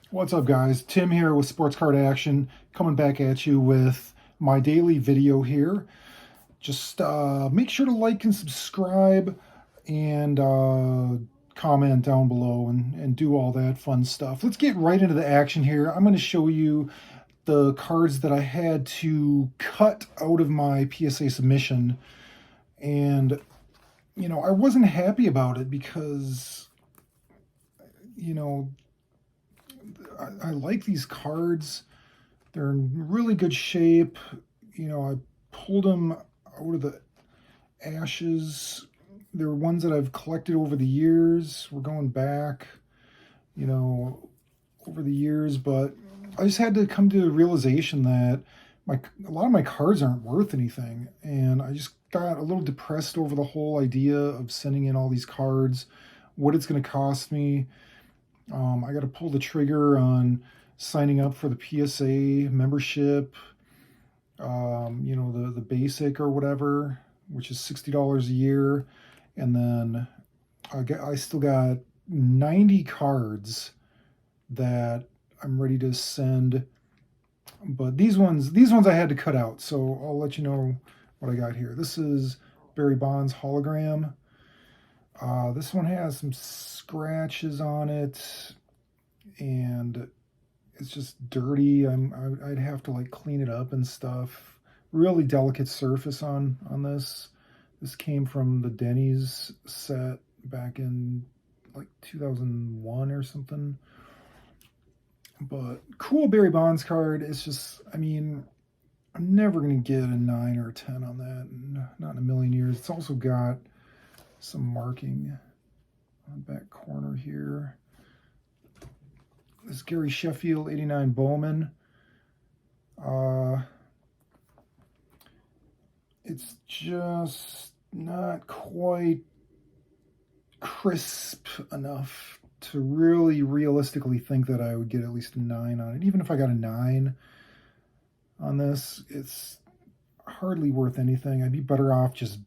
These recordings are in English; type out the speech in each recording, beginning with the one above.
What's up, guys? Tim here with Sports Card Action, coming back at you with my daily video here. Just make sure to like and subscribe and comment down below and do all that fun stuff. Let's get right into the action here. I'm going to show you the cards that I had to cut out of my PSA submission. And, I wasn't happy about it because, you know, I like these cards. They're in really good shape. I pulled them out of the ashes. They're ones that I've collected over the years. We're going back, you know, over the years, but I just had to come to the realization that a lot of my cards aren't worth anything, and I just got a little depressed over the whole idea of sending in all these cards, what it's going to cost me. I got to pull the trigger on signing up for the PSA membership, the basic or whatever, which is $60 a year. And then I still got 90 cards that I'm ready to send. But these ones I had to cut out. So I'll let you know what I got here. This is Barry Bonds hologram. This one has some scratches on it, and it's just dirty. I'd have to like clean it up and stuff. Really delicate surface on this. This came from the Denny's set back in like 2001 or something. But cool Barry Bonds card. It's just, I'm never gonna get a 9 or a 10 on that. Not in a million years. It's also got some marking on the back corner here. This Gary Sheffield 89 Bowman. It's just not quite crisp enough to really realistically think that I would get at least a 9 on it. Even if I got a 9 on this, it's hardly worth anything. I'd be better off just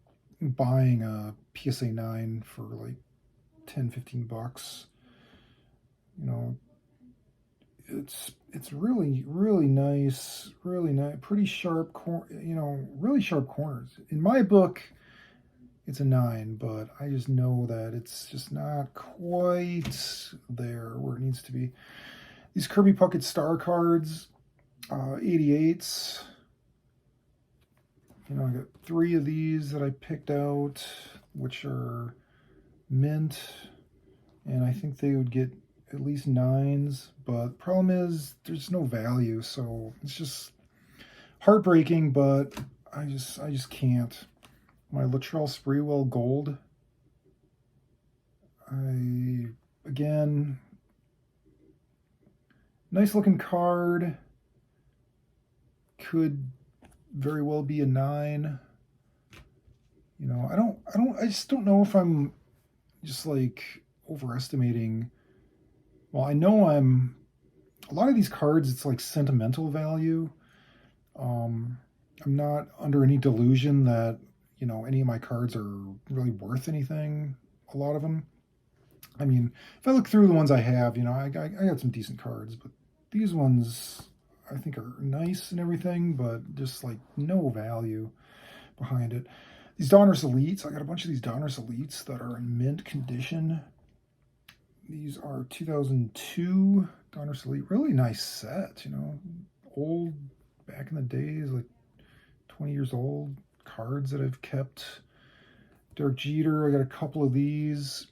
buying a PSA 9 for like 10-15 bucks. It's really nice, pretty sharp really sharp corners. In my book, it's a 9, but I just know that it's just not quite there where it needs to be. These Kirby Puckett Star cards, 88s. I got 3 of these that I picked out, which are mint, and I think they would get at least 9s, but the problem is there's no value, so it's just heartbreaking, but I just can't. My Latrell Sprewell gold, again, nice looking card, could very well be a 9. I just don't know if I'm just like overestimating. Well, I know a lot of these cards, it's like sentimental value. I'm not under any delusion that, any of my cards are really worth anything, a lot of them. If I look through the ones I have, I got some decent cards, but these ones I think are nice and everything, but just like no value behind it. These Donruss Elites, I got a bunch of these Donruss Elites that are in mint condition. These are 2002 Donruss Elite. Really nice set, old, back in the days, like 20 years old cards that I've kept. Derek Jeter, I got a couple of these.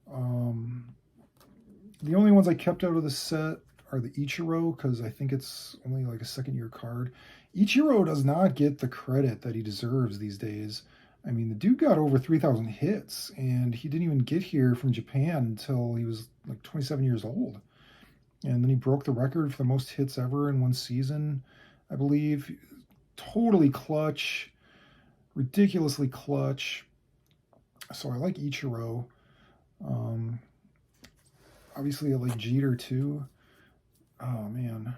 The only ones I kept out of the set are the Ichiro, because I think it's only like a second-year card. Ichiro does not get the credit that he deserves these days. The dude got over 3,000 hits, and he didn't even get here from Japan until he was like 27 years old. And then he broke the record for the most hits ever in one season, I believe. Totally clutch, ridiculously clutch. So I like Ichiro. Obviously, I like Jeter too. Oh man,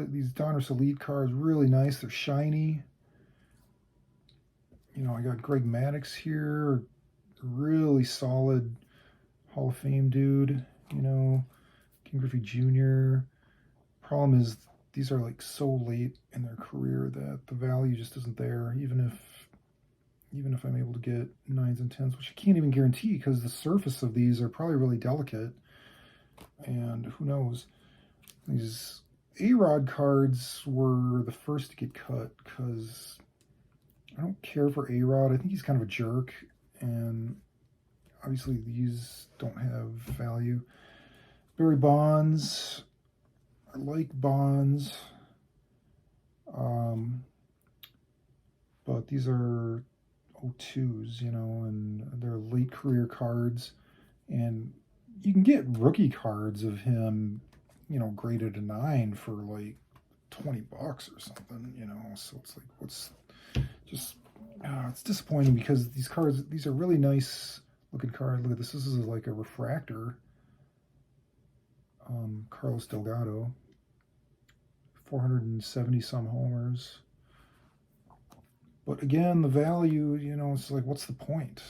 these Donruss Elite cards really nice. They're shiny. I got Greg Maddux here, really solid Hall of Fame dude. King Griffey Jr. Problem is, these are like so late in their career that the value just isn't there, even if I'm able to get 9s and 10s, which I can't even guarantee because the surface of these are probably really delicate. And who knows? These A-Rod cards were the first to get cut because I don't care for A-Rod. I think he's kind of a jerk, and obviously these don't have value. Barry Bonds, I like Bonds, but these are 02s, you know, and they're late career cards, and you can get rookie cards of him, you know, graded a 9 for like $20 or something, you know. So it's like, what's just it's disappointing because these cards, these are really nice looking cards. Look at this. This is like a refractor. Carlos Delgado, 470 some homers. But again, the value, you know, it's like, what's the point?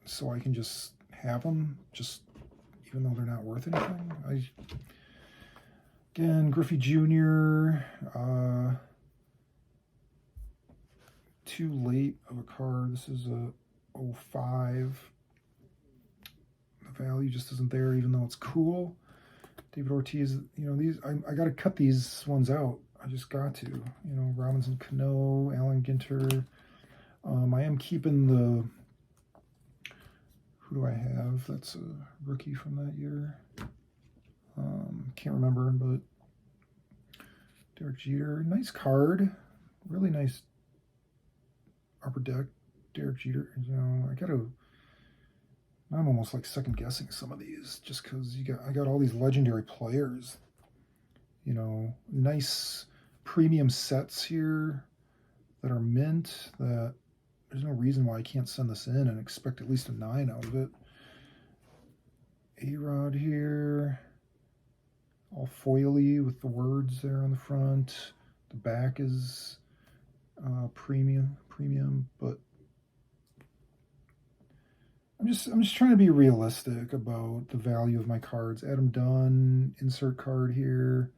So I can just have them, just even though they're not worth anything. Again, Griffey Jr., too late of a card. This is a 05. The value just isn't there, even though it's cool. David Ortiz, you know, these, I got to cut these ones out. I just got to, you know, Robinson Cano, Allen Ginter. I am keeping the, who do I have? That's a rookie from that year. Can't remember, but Derek Jeter, nice card. Really nice upper deck, Derek Jeter. You know, I'm almost like second guessing some of these just because I got all these legendary players. You know, nice premium sets here that are mint, that there's no reason why I can't send this in and expect at least a 9 out of it. A-Rod here, all foily with the words there on the front. The back is premium, but I'm just trying to be realistic about the value of my cards. Adam Dunn, insert card here.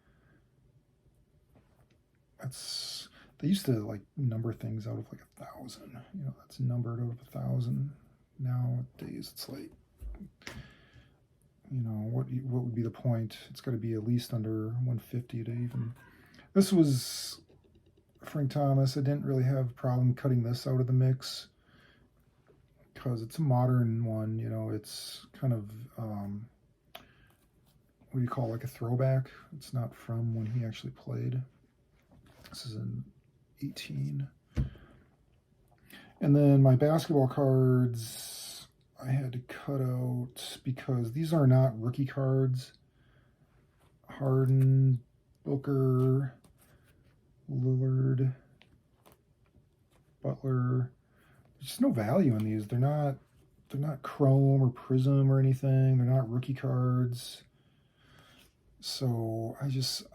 They used to like number things out of like 1,000. You know, that's numbered out of 1,000. Nowadays, it's like, you know, what would be the point? It's got to be at least under 150 to even. This was Frank Thomas. I didn't really have a problem cutting this out of the mix because it's a modern one. You know, it's kind of what do you call it, like a throwback. It's not from when he actually played. This is in 18. And then my basketball cards, I had to cut out because these are not rookie cards. Harden, Booker, Lillard, Butler. There's just no value in these. They're not chrome or prism or anything. They're not rookie cards. So I'm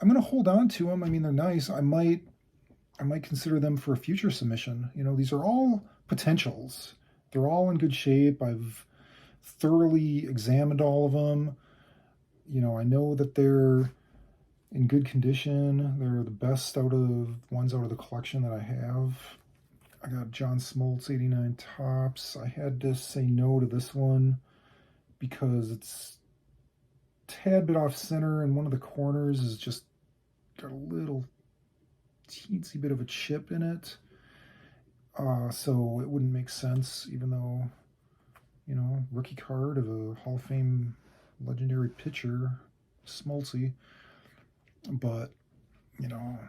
going to hold on to them. I mean, they're nice. I might consider them for a future submission. You know, these are all potentials. They're all in good shape. I've thoroughly examined all of them. You know, I know that they're in good condition. They're the best ones out of the collection that I have. I got John Smoltz 89 Tops. I had to say no to this one because it's tad bit off center, and one of the corners is just got a little teensy bit of a chip in it. So it wouldn't make sense, even though, you know, rookie card of a Hall of Fame legendary pitcher, Smoltzy. But, you know,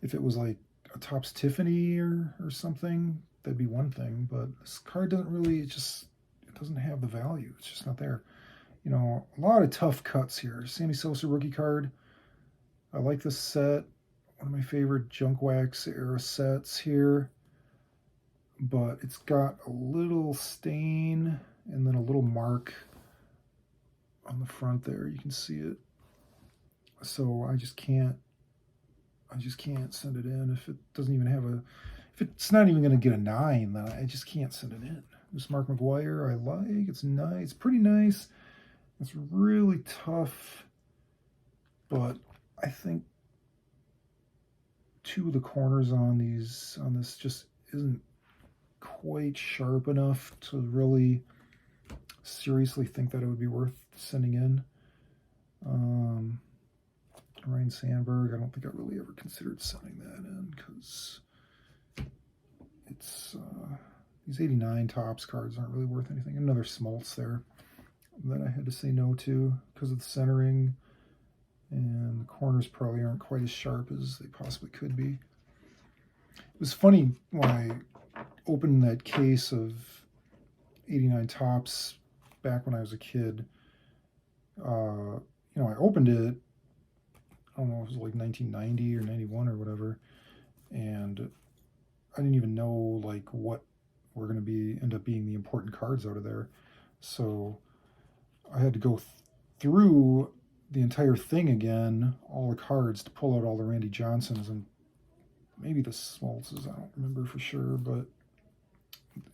if it was like a Topps Tiffany or something, that'd be one thing. But this card doesn't really, it doesn't have the value. It's just not there. You know, a lot of tough cuts here. Sammy Sosa rookie card. I like this set. One of my favorite junk wax era sets here. But it's got a little stain and then a little mark on the front there. You can see it. So I just can't send it in if it doesn't even have if it's not even going to get a 9, then I just can't send it in. This Mark McGwire I like. It's nice. It's pretty nice. It's really tough but I think two of the corners on this just isn't quite sharp enough to really seriously think that it would be worth sending in. Ryan Sandberg, I don't think I really ever considered sending that in because it's these 89 Topps cards aren't really worth anything. Another Smoltz there that I had to say no to because of the centering, and the corners probably aren't quite as sharp as they possibly could be. It was funny when I opened that case of 89 Topps back when I was a kid. You know, I opened it, I don't know if it was like 1990 or 91 or whatever, and I didn't even know like what were going to end up being the important cards out of there. So I had to go through the entire thing again, all the cards, to pull out all the Randy Johnsons and maybe the Smoltzes. I don't remember for sure, but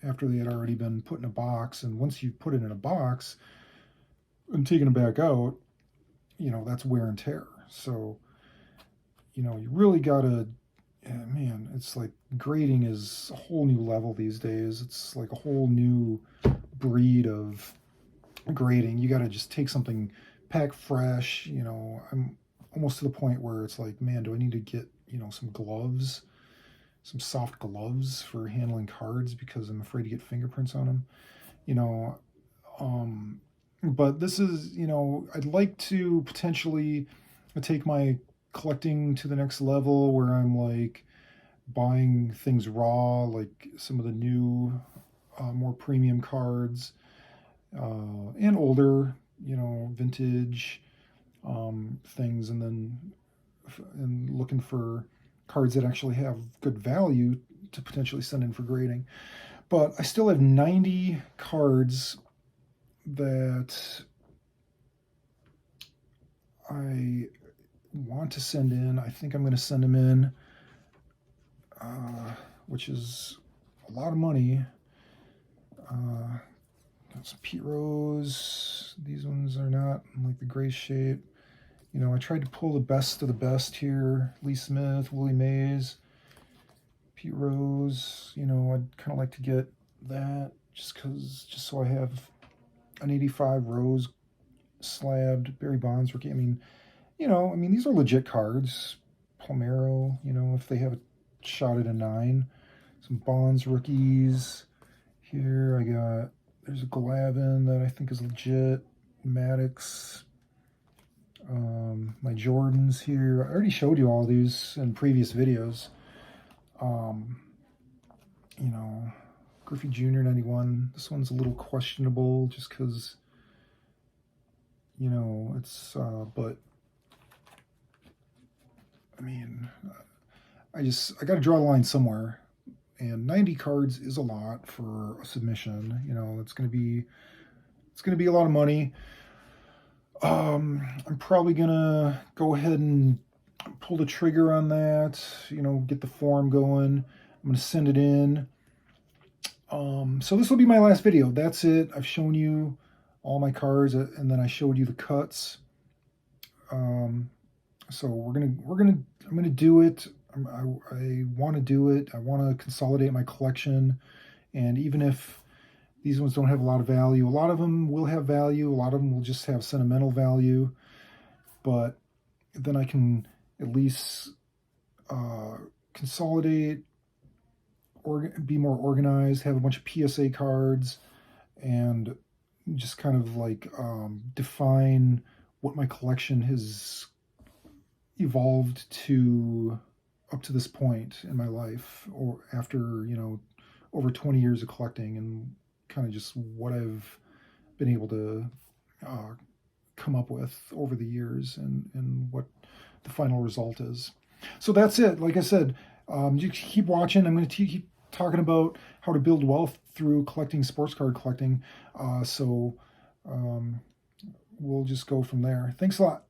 after they had already been put in a box, and once you put it in a box and taking it back out, you know, that's wear and tear. So, you know, you really gotta, man, it's like grading is a whole new level these days. It's like a whole new breed of grading. You gotta just take something pack fresh. You know, I'm almost to the point where it's like, man, do I need to get, you know, some gloves, some soft gloves for handling cards because I'm afraid to get fingerprints on them, you know. But this is, you know, I'd like to potentially take my collecting to the next level where I'm like buying things raw, like some of the new, more premium cards, and older, you know, vintage things, and then looking for cards that actually have good value to potentially send in for grading. But I still have 90 cards that I want to send in. I think I'm going to send them in, which is a lot of money. Got some Pete Rose. These ones are not in like the gray shape. You know, I tried to pull the best of the best here. Lee Smith, Willie Mays, Pete Rose. You know, I'd kind of like to get that just so I have an 85 Rose slabbed Barry Bonds rookie. I mean, you know, I mean, these are legit cards. Palmeiro, you know, if they have a shot at a 9. Some Bonds rookies. Here I got, there's a Glavine that I think is legit. Maddox. My Jordans here. I already showed you all these in previous videos. You know, Griffey Jr. 91. This one's a little questionable just because, you know, it's, but, I mean, I got to draw the line somewhere. And 90 cards is a lot for a submission. You know, it's going to be a lot of money. I'm probably going to go ahead and pull the trigger on that, you know, get the form going. I'm going to send it in. So this will be my last video. That's it. I've shown you all my cards, and then I showed you the cuts. So I'm gonna do it. I want to do it. I want to consolidate my collection, and even if these ones don't have a lot of value, a lot of them will have value. A lot of them will just have sentimental value, but then I can at least consolidate, or be more organized, have a bunch of PSA cards, and just kind of like define what my collection has evolved to up to this point in my life, or after, you know, over 20 years of collecting, and kind of just what I've been able to come up with over the years, and what the final result is. So that's it. Like I said, you keep watching. I'm going to keep talking about how to build wealth through collecting, sports card collecting. So we'll just go from there. Thanks a lot.